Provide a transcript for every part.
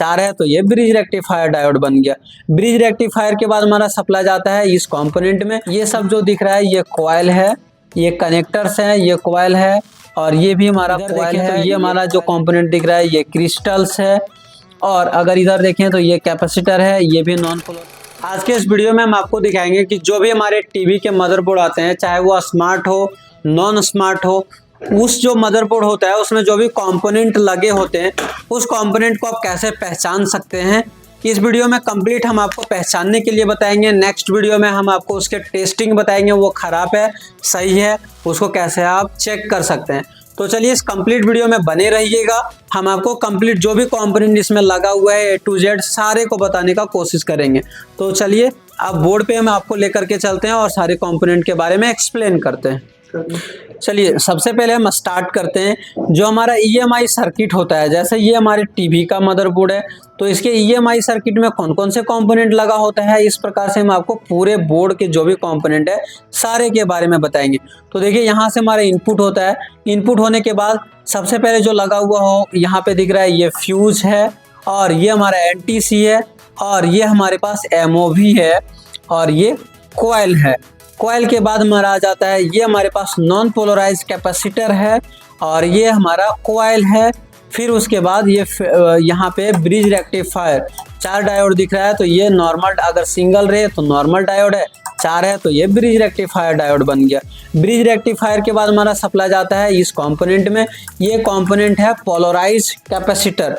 4 है तो ये ब्रिज रेक्टिफायर डायोड बन गया। ब्रिज रेक्टिफायर के बाद हमारा सप्लाई जाता है इस कंपोनेंट में। ये सब जो दिख रहा है ये कॉइल है, ये कनेक्टर्स है, ये कॉइल है और ये भी हमारा कॉइल है। तो ये हमारा जो कंपोनेंट दिख रहा है ये क्रिस्टल्स है और अगर इधर देखें तो ये कैपेसिटर है, ये भी नॉन पोलर। आज के इस वीडियो में हम आपको दिखाएंगे कि जो भी हमारे टीवी के मदरबोर्ड आते हैं, चाहे वो स्मार्ट हो नॉन स्मार्ट हो, उस जो मदरबोर्ड होता है उसमें जो भी कंपोनेंट लगे होते हैं उस कंपोनेंट को आप कैसे पहचान सकते हैं। इस वीडियो में कंप्लीट हम आपको पहचानने के लिए बताएंगे। नेक्स्ट वीडियो में हम आपको उसके टेस्टिंग बताएंगे, वो खराब है सही है उसको कैसे आप चेक कर सकते हैं। तो चलिए इस कंप्लीट वीडियो में बने रहिएगा। हम आपको कंप्लीट जो भी कंपोनेंट इसमें लगा हुआ है A to Z सारे को बताने का कोशिश करेंगे। तो चलिए अब बोर्ड पे हम आपको लेकर के चलते हैं और सारे कंपोनेंट के बारे में एक्सप्लेन करते हैं। चलिए सबसे पहले हम स्टार्ट करते हैं। जो हमारा EMI सर्किट होता है, जैसे ये हमारे टीवी का मदरबोर्ड है तो इसके EMI सर्किट में कौन कौन से कंपोनेंट लगा होता है, इस प्रकार से हम आपको पूरे बोर्ड के जो भी कंपोनेंट है सारे के बारे में बताएंगे। तो देखिए यहाँ से हमारा इनपुट होता है। इनपुट होने के बाद सबसे पहले जो लगा हुआ हो यहाँ पे दिख रहा है ये फ्यूज है और ये हमारा NTC है और ये हमारे पास MOV है और ये कॉइल है। कॉइल के बाद हमारा आ जाता है ये हमारे पास नॉन पोलराइज कैपेसिटर है और ये हमारा कॉइल है। फिर उसके बाद ये यहाँ पे ब्रिज रेक्टिफायर 4 डायोड दिख रहा है तो ये नॉर्मल, अगर सिंगल रहे तो नॉर्मल डायोड है, 4 है तो ये ब्रिज रेक्टिफायर डायोड बन गया। ब्रिज रेक्टिफायर के बाद हमारा सप्लाई जाता है इस कंपोनेंट में। ये कंपोनेंट है पोलराइज कैपेसिटर।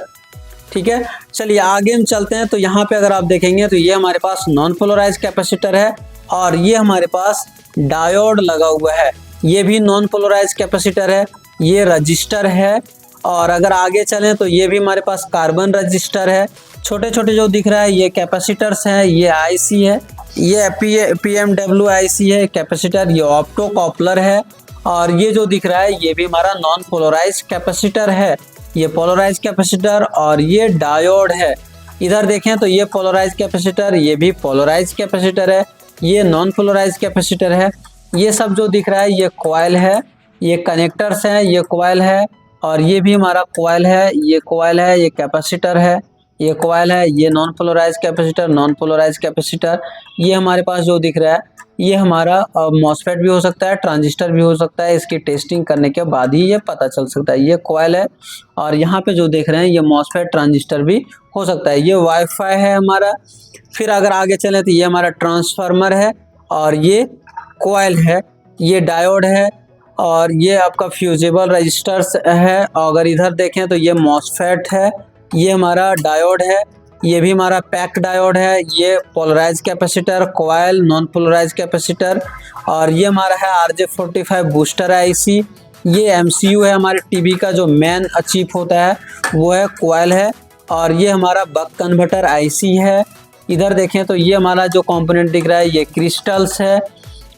ठीक है, चलिए आगे हम चलते हैं। तो यहाँ पे अगर आप देखेंगे तो ये हमारे पास नॉन पोलराइज कैपेसिटर है और ये हमारे पास डायोड लगा हुआ है, ये भी नॉन पोलराइज कैपेसिटर है। ये रजिस्टर है और अगर आगे चलें तो ये भी हमारे पास कार्बन रजिस्टर है। छोटे छोटे जो दिख रहा है ये कैपेसिटर्स हैं, ये IC है, ये PMW IC है कैपेसिटर, ये ऑप्टो कॉपलर है और ये जो दिख रहा है ये भी हमारा नॉन पोलराइज कैपेसिटर है। ये पोलराइज कैपेसिटर और ये डायोड है। इधर देखें तो ये पोलराइज कैपेसिटर, ये भी पोलराइज कैपेसिटर है, ये नॉन पोलराइज कैपेसिटर है। ये सब जो दिख रहा है ये कॉइल है, ये कनेक्टर्स हैं, ये कॉइल है और ये भी हमारा कॉइल है, ये कॉइल है, ये कैपेसिटर है, ये कॉइल है, ये non polarise capacitor, non polarise capacitor. ये हमारे पास जो दिख रहा है ये हमारा मॉसफेट भी हो सकता है, ट्रांजिस्टर भी हो सकता है। इसकी टेस्टिंग करने के बाद ही ये पता चल सकता है। ये कॉइल है और यहाँ पे जो देख रहे हैं ये मॉसफेट ट्रांजिस्टर भी हो सकता है। ये वाईफाई है हमारा। फिर अगर आगे चले तो ये हमारा ट्रांसफार्मर है और ये कॉइल है, ये डायोड है और ये आपका फ्यूजेबल रजिस्टर्स है। और अगर इधर देखें तो ये मॉसफेट है, ये हमारा डायोड है, ये भी हमारा पैक डायोड है, ये polarise capacitor, coil, non polarise capacitor और ये हमारा है RJ45 बूस्टर IC। ये MCU है हमारे टीवी का, जो मेन चिप होता है वो है, कॉइल है और ये हमारा बक कन्वर्टर IC है। इधर देखें तो ये हमारा जो कंपोनेंट दिख रहा है ये क्रिस्टल्स है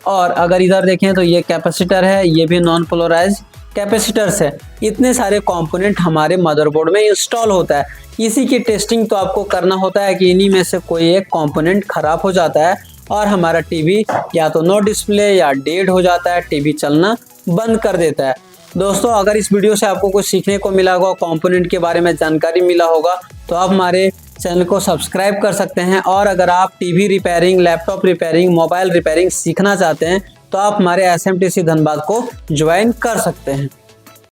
और अगर इधर देखें तो ये कैपेसिटर है, ये भी नॉन पोलराइज कैपेसिटर्स है। इतने सारे कंपोनेंट हमारे मदरबोर्ड में इंस्टॉल होता है। इसी की टेस्टिंग तो आपको करना होता है कि इन्हीं में से कोई एक कंपोनेंट खराब हो जाता है और हमारा टीवी या तो नो डिस्प्ले या डेड हो जाता है, टीवी चलना बंद कर देता है। दोस्तों अगर इस वीडियो से आपको कुछ सीखने को मिला होगा, कंपोनेंट के बारे में जानकारी मिला होगा, तो आप हमारे चैनल को सब्सक्राइब कर सकते हैं। और अगर आप TV repairing, laptop repairing, mobile repairing सीखना चाहते हैं तो आप हमारे SMTC धनबाद को ज्वाइन कर सकते हैं।